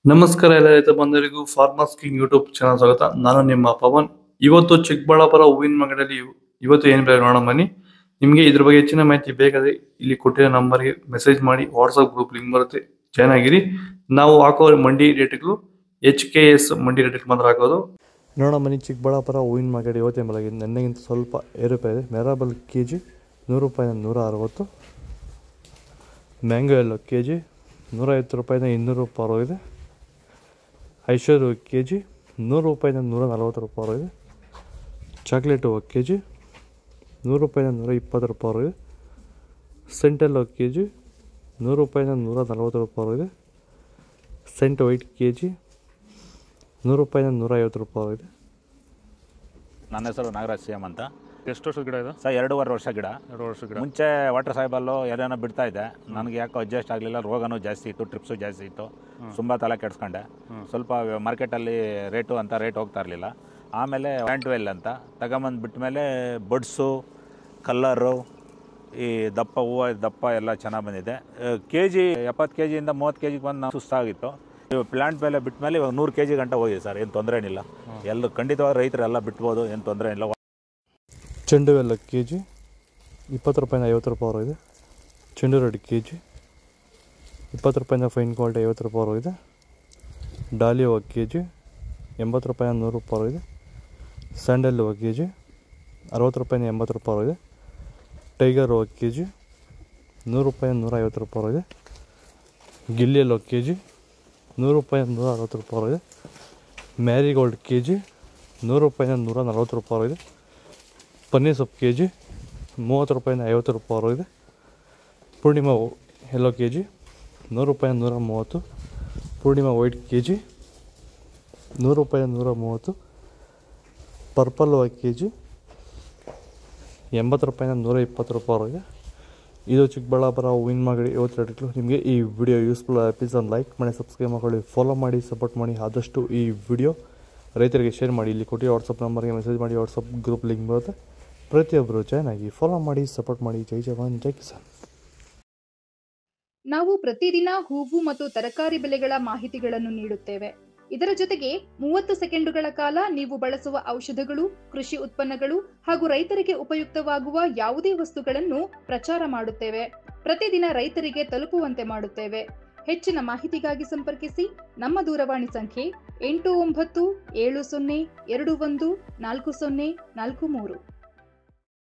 ನಮಸ್ಕಾರ ಎಲ್ಲ ರೈತ ಬಂಧುಗಳಿಗೂ ಫಾರ್ಮರ್ಸ್ ಕಿಂಗ್ ಯೂಟ್ಯೂಬ್ ಚಾನಲ್ ಸ್ವಾಗತ. ನಾನು ನಿಮ್ಮ ಪವನ್. ಇವತ್ತು ಚಿಕ್ಕಬಳ್ಳಾಪುರ ಹೂವಿನ ಮಾರ್ಕೆಟಲ್ಲಿ ಇವತ್ತು ಏನು ಬೆಲೆ ನೋಡೋಣ ಬನ್ನಿ. ನಿಮಗೆ ಇದ್ರ ಬಗ್ಗೆ ಹೆಚ್ಚಿನ ಮಾಹಿತಿ ಬೇಕಾದ್ರೆ ಇಲ್ಲಿ ಕೊಟ್ಟಿರೋ ನಂಬರ್ಗೆ ಮೆಸೇಜ್ ಮಾಡಿ, ವಾಟ್ಸ್ಆಪ್ ಗ್ರೂಪ್ ಲಿಂಕ್ ಬರುತ್ತೆ, ಜಾಯ್ನ್ ಆಗಿರಿ. ನಾವು ಹಾಕೋ ಮಂಡಿ ರೇಟ್ಗಳು HKS ಮಂಡಿ ರೇಟ್ ಮಾತ್ರ ಹಾಕೋದು. ನೋಡೋಣ ಬನ್ನಿ, ಚಿಕ್ಕಬಳ್ಳಾಪುರ ಹೂವಿನ ಮಾರ್ಕೆಟ್ ಇವತ್ತೇ ಬೆಳಗ್ಗೆ ನೆನ್ನೆಗಿಂತ ಸ್ವಲ್ಪ ಏರುಪೇರು ಇದೆ. ಮೆರಾಬಲ್ KG 100 ರೂಪಾಯಿಂದ 160, ಮ್ಯಾಂಗೋ ಎಲ್ಲೋ KG 150 ರೂಪಾಯಿಂದ 200 ರೂಪಾಯಿ ಇದೆ. ಐಶ್ವರ್ಯ KG 100 ರೂಪಾಯಿಂದ 140 ರೂಪಾಯಿ ಇದೆ. ಚಾಕ್ಲೇಟು KG 100 ರೂಪಾಯಿಂದ 120 ರೂಪಾಯಿ ಇದೆ. ಸೆಂಟೆಲ್ಲೋ KG 100 ರೂಪಾಯಿಂದ 140 ರೂಪಾಯಿ ಇದೆ. ಸೆಂಟ್ ವೈಟ್ KG 100 ರೂಪಾಯಿಂದ 150 ರೂಪಾಯಿ ಇದೆ. ನನ್ನ ಹೆಸರು ನಾಗರಾಜ್ CM ಅಂತ. ಎಷ್ಟು ವರ್ಷದ ಗಿಡ ಇದು ಸರ್ 2.5 ವರ್ಷ ಗಿಡ. 2 ವರ್ಷದ ಗಿಡ. ಮುಂಚೆ ವಾಟರ್ ಸಾಯಿಬಲ್ಲು ಏನೇನೋ ಬಿಡ್ತಾ ಇದ್ದೆ. ನನಗೆ ಯಾಕೋ ಅಡ್ಜಸ್ಟ್ ಆಗಲಿಲ್ಲ. ರೋಗನೂ ಜಾಸ್ತಿ ಇತ್ತು, ಟ್ರಿಪ್ಸು ಜಾಸ್ತಿ ಇತ್ತು. ತುಂಬ ತಲೆ ಕೆಡಿಸ್ಕೊಂಡೆ. ಸ್ವಲ್ಪ ಮಾರ್ಕೆಟಲ್ಲಿ ರೇಟ್ ಹೋಗ್ತಾ ಇರಲಿಲ್ಲ. ಆಮೇಲೆ ಪ್ಯಾಂಟ್ವೆಲ್ ಅಂತ ತಗೊಂಬಂದು ಬಿಟ್ಟ ಮೇಲೆ ಬಡ್ಸು, ಕಲ್ಲರು, ಈ ದಪ್ಪ ಹೂವು ದಪ್ಪ ಎಲ್ಲ ಚೆನ್ನಾಗಿ ಬಂದಿದೆ. KG 70 KGಯಿಂದ 30 KGಗೆ ಬಂದು ನಾವು ಸುಸ್ತಾಗಿತ್ತು. ಪ್ಲಾಂಟ್ ಮೇಲೆ ಬಿಟ್ಟ ಮೇಲೆ ಇವಾಗ 100 KG ಗಂಟ ಹೋಗಿದೆ ಸರ್. ಏನು ತೊಂದರೆ ಏನಿಲ್ಲ. ಎಲ್ಲರೂ ಖಂಡಿತವಾಗಿ ರೈತರೆಲ್ಲ ಬಿಟ್ಬೋದು, ಏನು ತೊಂದರೆ ಇಲ್ಲ. ಚೆಂಡು ಎಲ್ಲ KG 20 ರೂಪಾಯಿಂದ 50 ರೂಪಾಯಿ ಇದೆ. ಚೆಂಡು ರೆಡ್ KG 20 ರೂಪಾಯಿಂದ ಫೈನ್ ಕ್ವಾಲಿಟಿ 50 ರೂಪಾಯಿ ಇದೆ. ಡಾಲಿ ಹೂವು KG 80 ರೂಪಾಯಿಂದ 100 ರೂಪಾಯಿ ಇದೆ. ಸ್ಯಾಂಡಲ್ ಹೂವು KG 60 ರೂಪಾಯಿಂದ 80 ರೂಪಾಯಿ ಇದೆ. ಟೈಗರ್ ಹೂವು KG 100 ರೂಪಾಯಿಂದ 150 ರೂಪಾಯಿ ಇದೆ. ಗಿಲ್ಲಿ ಎಲ್ಲೋ KG 100 ರೂಪಾಯಿಂದ 160 ರೂಪಾಯಿ ಇದೆ. ಮ್ಯಾರಿಗೋಲ್ಡ್ KG 100 ರೂಪಾಯಿಂದ 140 ರೂಪಾಯಿ ಇದೆ. ಪನ್ನೀರ್ ಸೊಪ್ಪು KG 30 ರೂಪಾಯಿಂದ 50 ರೂಪಾಯಿ ಇದೆ. ಪೂರ್ಣಿಮಾ ಎಲ್ಲೋ KG 100 ರೂಪಾಯಿಂದ 130. ಪೂರ್ಣಿಮಾ ವೈಟ್ KG 100 ರೂಪಾಯಿಂದ 130. ಪರ್ಪಲ್ ಹೂವು KG 80 ರೂಪಾಯಿಂದ 120 ರೂಪಾಯಿ ಇದೆ. ಇದು ಚಿಕ್ಕಬಳ್ಳಾಪುರ ಹೂವಿನ ಮಾರ್ಕೆಟ್ ಇವತ್ತು ರೇಟ್ಗಳು. ನಿಮಗೆ ಈ ವಿಡಿಯೋ ಯೂಸ್ಫುಲ್ ಪ್ಲೀಸ್ ಲೈಕ್ ಮಾಡಿ, ಸಬ್ಸ್ಕ್ರೈಬ್ ಮಾಡ್ಕೊಳ್ಳಿ, ಫಾಲೋ ಮಾಡಿ, ಸಪೋರ್ಟ್ ಮಾಡಿ. ಆದಷ್ಟು ಈ ವಿಡಿಯೋ ರೈತರಿಗೆ ಶೇರ್ ಮಾಡಿ. ಇಲ್ಲಿ ಕೊಟ್ಟು ವಾಟ್ಸಪ್ ನಂಬರ್ಗೆ ಮೆಸೇಜ್ ಮಾಡಿ, ವಾಟ್ಸಪ್ ಗ್ರೂಪ್ ಲಿಂಕ್ ಬರುತ್ತೆ. ಪ್ರತಿಯೊಬ್ಬರು ಜಾಯ್ನ್ ಆಗಿ, ಫಾಲೋ ಮಾಡಿ, ಸಪೋರ್ಟ್ ಮಾಡಿ. ಜೈ ಜವಾನ್, ಜೈ ಕಿಸಾನ್. ನಾವು ಪ್ರತಿದಿನ ಹೂವು ಮತ್ತು ತರಕಾರಿ ಬೆಲೆಗಳ ಮಾಹಿತಿಗಳನ್ನು ನೀಡುತ್ತೇವೆ. ಇದರ ಜೊತೆಗೆ 30 ಸೆಕೆಂಡುಗಳ ಕಾಲ ನೀವು ಬಳಸುವ ಔಷಧಗಳು, ಕೃಷಿ ಉತ್ಪನ್ನಗಳು ಹಾಗೂ ರೈತರಿಗೆ ಉಪಯುಕ್ತವಾಗುವ ಯಾವುದೇ ವಸ್ತುಗಳನ್ನು ಪ್ರಚಾರ ಮಾಡುತ್ತೇವೆ. ಪ್ರತಿದಿನ ರೈತರಿಗೆ ತಲುಪುವಂತೆ ಮಾಡುತ್ತೇವೆ. ಹೆಚ್ಚಿನ ಮಾಹಿತಿಗಾಗಿ ಸಂಪರ್ಕಿಸಿ. ನಮ್ಮ ದೂರವಾಣಿ ಸಂಖ್ಯೆ 8970214043.